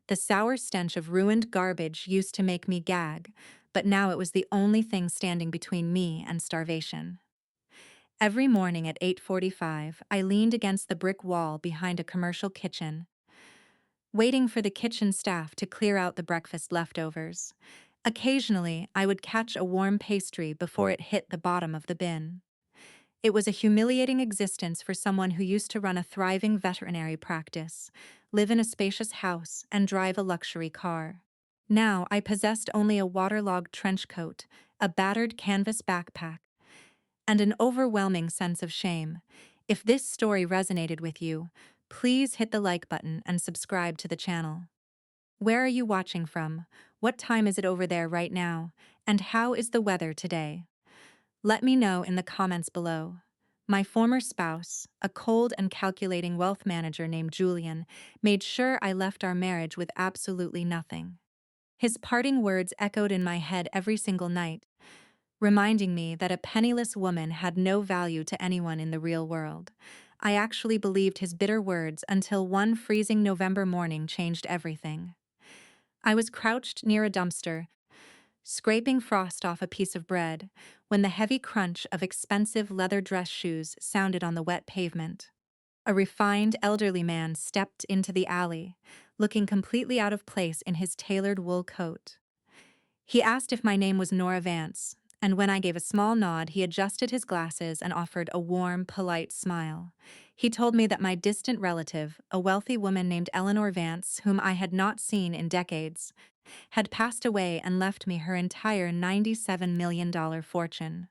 The sour stench of ruined garbage used to make me gag, but now it was the only thing standing between me and starvation. Every morning at 8:45, I leaned against the brick wall behind a commercial kitchen, waiting for the kitchen staff to clear out the breakfast leftovers. Occasionally, I would catch a warm pastry before it hit the bottom of the bin. It was a humiliating existence for someone who used to run a thriving veterinary practice, live in a spacious house, and drive a luxury car. Now I possessed only a waterlogged trench coat, a battered canvas backpack, and an overwhelming sense of shame. If this story resonated with you, please hit the like button and subscribe to the channel. Where are you watching from? What time is it over there right now? And how is the weather today? Let me know in the comments below. My former spouse, a cold and calculating wealth manager named Julian, made sure I left our marriage with absolutely nothing. His parting words echoed in my head every single night, reminding me that a penniless woman had no value to anyone in the real world. I actually believed his bitter words until one freezing November morning changed everything. I was crouched near a dumpster, scraping frost off a piece of bread, when the heavy crunch of expensive leather dress shoes sounded on the wet pavement. A refined elderly man stepped into the alley, looking completely out of place in his tailored wool coat. He asked if my name was Nora Vance, and when I gave a small nod, he adjusted his glasses and offered a warm, polite smile. He told me that my distant relative, a wealthy woman named Eleanor Vance, whom I had not seen in decades, had passed away and left me her entire $97 million fortune.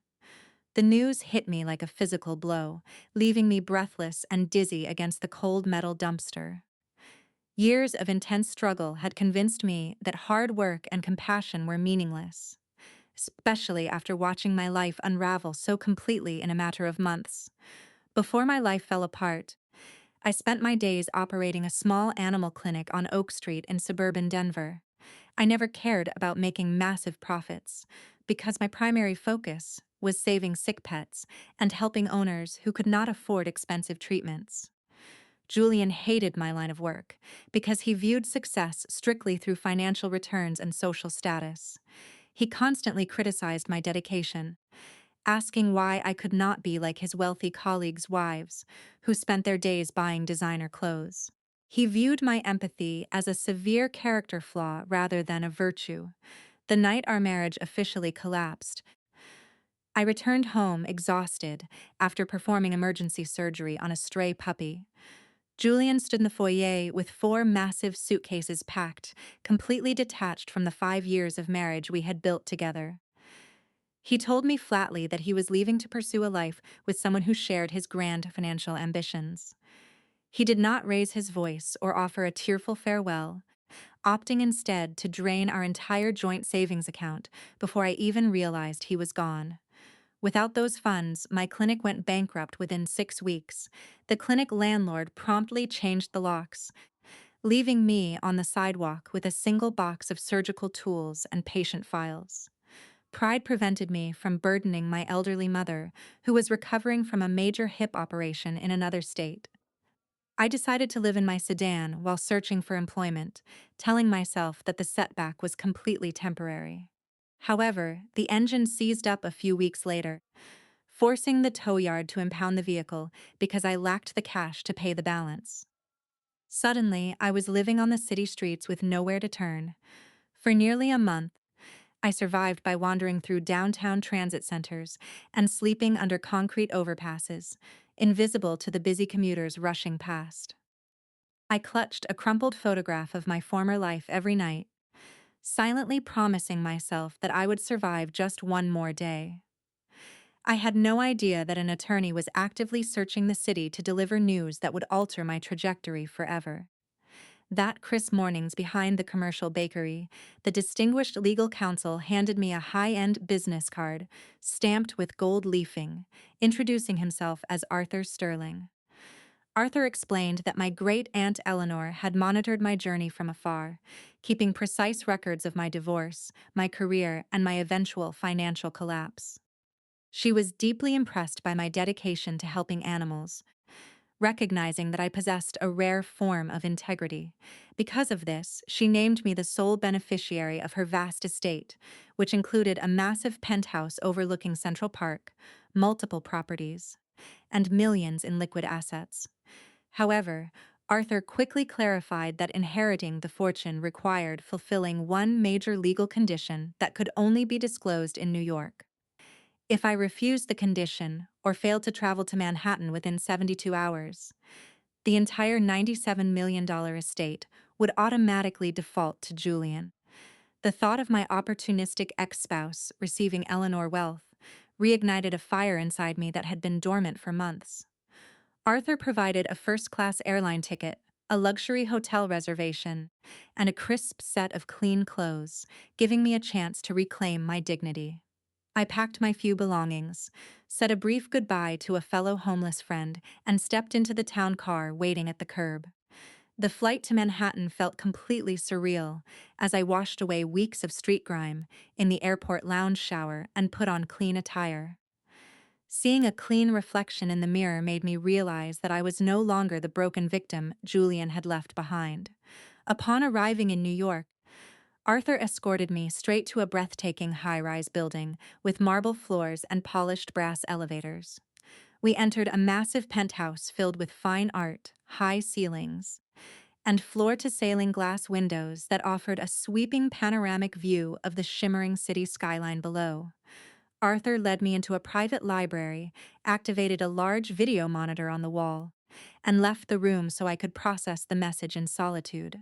The news hit me like a physical blow, leaving me breathless and dizzy against the cold metal dumpster. Years of intense struggle had convinced me that hard work and compassion were meaningless, especially after watching my life unravel so completely in a matter of months. Before my life fell apart, I spent my days operating a small animal clinic on Oak Street in suburban Denver. I never cared about making massive profits, because my primary focus was saving sick pets and helping owners who could not afford expensive treatments. Julian hated my line of work because he viewed success strictly through financial returns and social status. He constantly criticized my dedication, asking why I could not be like his wealthy colleagues' wives, who spent their days buying designer clothes. He viewed my empathy as a severe character flaw rather than a virtue. The night our marriage officially collapsed, I returned home exhausted after performing emergency surgery on a stray puppy. Julian stood in the foyer with 4 massive suitcases packed, completely detached from the 5 years of marriage we had built together. He told me flatly that he was leaving to pursue a life with someone who shared his grand financial ambitions. He did not raise his voice or offer a tearful farewell, opting instead to drain our entire joint savings account before I even realized he was gone. Without those funds, my clinic went bankrupt within 6 weeks. The clinic landlord promptly changed the locks, leaving me on the sidewalk with a single box of surgical tools and patient files. Pride prevented me from burdening my elderly mother, who was recovering from a major hip operation in another state. I decided to live in my sedan while searching for employment, telling myself that the setback was completely temporary. However, the engine seized up a few weeks later, forcing the tow yard to impound the vehicle because I lacked the cash to pay the balance. Suddenly, I was living on the city streets with nowhere to turn. For nearly a month, I survived by wandering through downtown transit centers and sleeping under concrete overpasses, invisible to the busy commuters rushing past. I clutched a crumpled photograph of my former life every night, silently promising myself that I would survive just one more day. I had no idea that an attorney was actively searching the city to deliver news that would alter my trajectory forever. That crisp mornings behind the commercial bakery, the distinguished legal counsel handed me a high-end business card, stamped with gold leafing, introducing himself as Arthur Sterling. Arthur explained that my great-aunt Eleanor had monitored my journey from afar, keeping precise records of my divorce, my career, and my eventual financial collapse. She was deeply impressed by my dedication to helping animals, recognizing that I possessed a rare form of integrity. Because of this, she named me the sole beneficiary of her vast estate, which included a massive penthouse overlooking Central Park, multiple properties, and millions in liquid assets. However, Arthur quickly clarified that inheriting the fortune required fulfilling one major legal condition that could only be disclosed in New York. If I refused the condition or failed to travel to Manhattan within 72 hours, the entire $97 million estate would automatically default to Julian. The thought of my opportunistic ex-spouse receiving Eleanor wealth reignited a fire inside me that had been dormant for months. Arthur provided a first-class airline ticket, a luxury hotel reservation, and a crisp set of clean clothes, giving me a chance to reclaim my dignity. I packed my few belongings, said a brief goodbye to a fellow homeless friend, and stepped into the town car waiting at the curb. The flight to Manhattan felt completely surreal as I washed away weeks of street grime in the airport lounge shower and put on clean attire. Seeing a clean reflection in the mirror made me realize that I was no longer the broken victim Julian had left behind. Upon arriving in New York, Arthur escorted me straight to a breathtaking high-rise building with marble floors and polished brass elevators. We entered a massive penthouse filled with fine art, high ceilings, and floor-to-ceiling glass windows that offered a sweeping panoramic view of the shimmering city skyline below. Arthur led me into a private library, activated a large video monitor on the wall, and left the room so I could process the message in solitude.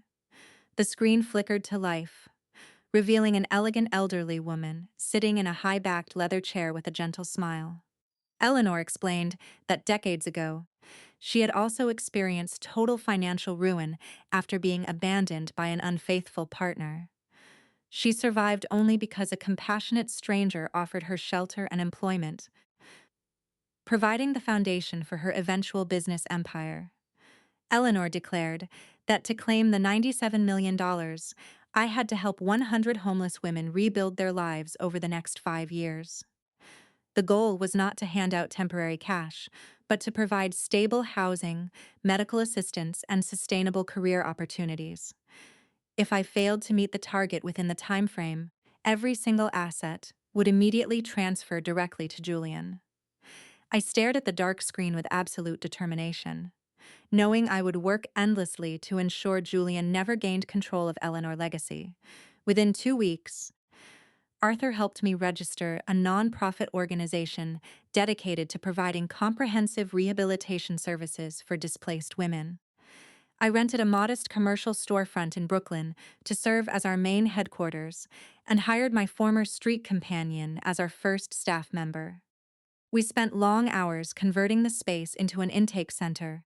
The screen flickered to life, revealing an elegant elderly woman sitting in a high-backed leather chair with a gentle smile. Eleanor explained that decades ago, she had also experienced total financial ruin after being abandoned by an unfaithful partner. She survived only because a compassionate stranger offered her shelter and employment, providing the foundation for her eventual business empire. Eleanor declared that to claim the $97 million, I had to help 100 homeless women rebuild their lives over the next 5 years. The goal was not to hand out temporary cash, but to provide stable housing, medical assistance, and sustainable career opportunities. If I failed to meet the target within the time frame, every single asset would immediately transfer directly to Julian. I stared at the dark screen with absolute determination, knowing I would work endlessly to ensure Julian never gained control of Eleanor Legacy. Within 2 weeks, Arthur helped me register a nonprofit organization dedicated to providing comprehensive rehabilitation services for displaced women. I rented a modest commercial storefront in Brooklyn to serve as our main headquarters and hired my former street companion as our first staff member. We spent long hours converting the space into an intake center,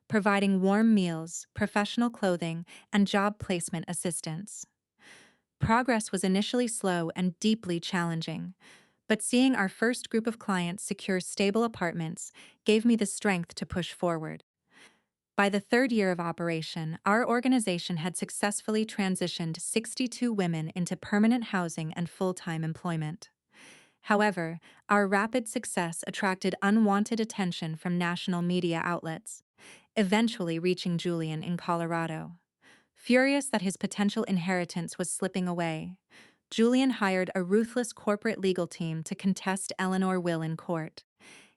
providing warm meals, professional clothing, and job placement assistance. Progress was initially slow and deeply challenging, but seeing our first group of clients secure stable apartments gave me the strength to push forward. By the third year of operation, our organization had successfully transitioned 62 women into permanent housing and full-time employment. However, our rapid success attracted unwanted attention from national media outlets, eventually reaching Julian in Colorado. Furious that his potential inheritance was slipping away, Julian hired a ruthless corporate legal team to contest Eleanor's will in court.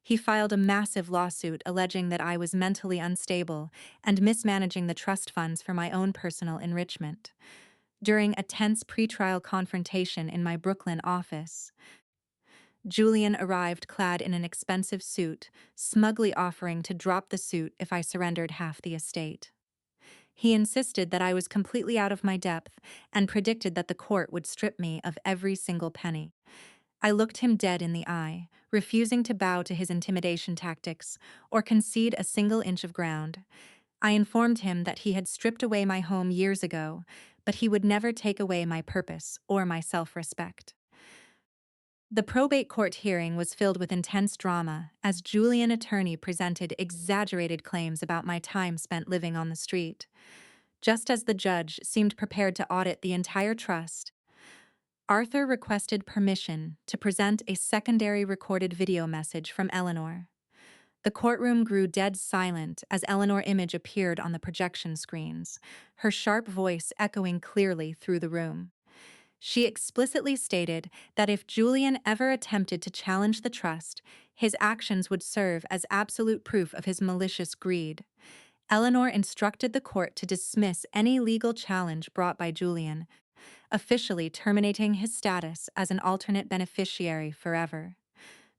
He filed a massive lawsuit alleging that I was mentally unstable and mismanaging the trust funds for my own personal enrichment. During a tense pretrial confrontation in my Brooklyn office, Julian arrived clad in an expensive suit, smugly offering to drop the suit if I surrendered half the estate. He insisted that I was completely out of my depth and predicted that the court would strip me of every single penny. I looked him dead in the eye, refusing to bow to his intimidation tactics or concede a single inch of ground. I informed him that he had stripped away my home years ago, but he would never take away my purpose or my self-respect. The probate court hearing was filled with intense drama as Julian attorney presented exaggerated claims about my time spent living on the street. Just as the judge seemed prepared to audit the entire trust, Arthur requested permission to present a secondary recorded video message from Eleanor. The courtroom grew dead silent as Eleanor's image appeared on the projection screens, her sharp voice echoing clearly through the room. She explicitly stated that if Julian ever attempted to challenge the trust, his actions would serve as absolute proof of his malicious greed. Eleanor instructed the court to dismiss any legal challenge brought by Julian, officially terminating his status as an alternate beneficiary forever.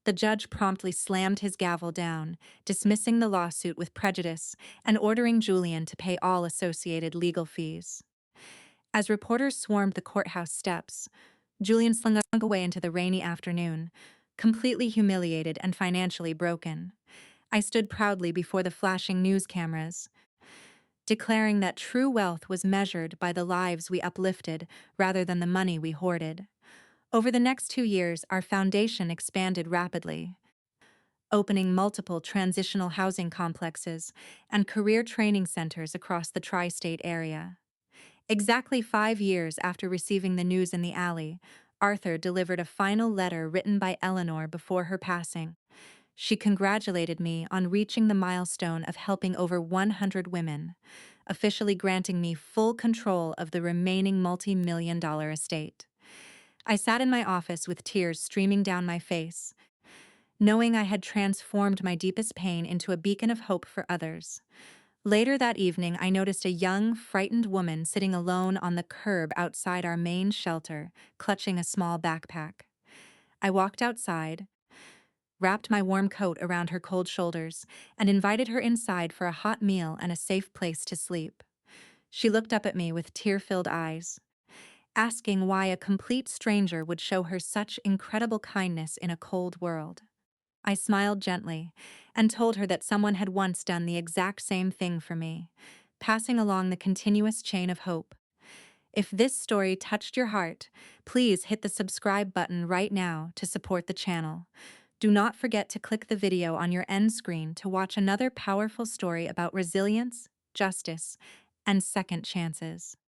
The judge promptly slammed his gavel down, dismissing the lawsuit with prejudice and ordering Julian to pay all associated legal fees. As reporters swarmed the courthouse steps, Julian slunk away into the rainy afternoon, completely humiliated and financially broken. I stood proudly before the flashing news cameras, declaring that true wealth was measured by the lives we uplifted rather than the money we hoarded. Over the next 2 years, our foundation expanded rapidly, opening multiple transitional housing complexes and career training centers across the tri-state area. Exactly 5 years after receiving the news in the alley, Arthur delivered a final letter written by Eleanor before her passing. She congratulated me on reaching the milestone of helping over 100 women, officially granting me full control of the remaining multi-million-dollar estate. I sat in my office with tears streaming down my face, knowing I had transformed my deepest pain into a beacon of hope for others. Later that evening, I noticed a young, frightened woman sitting alone on the curb outside our main shelter, clutching a small backpack. I walked outside, wrapped my warm coat around her cold shoulders, and invited her inside for a hot meal and a safe place to sleep. She looked up at me with tear-filled eyes, asking why a complete stranger would show her such incredible kindness in a cold world. I smiled gently and told her that someone had once done the exact same thing for me, passing along the continuous chain of hope. If this story touched your heart, please hit the subscribe button right now to support the channel. Do not forget to click the video on your end screen to watch another powerful story about resilience, justice, and second chances.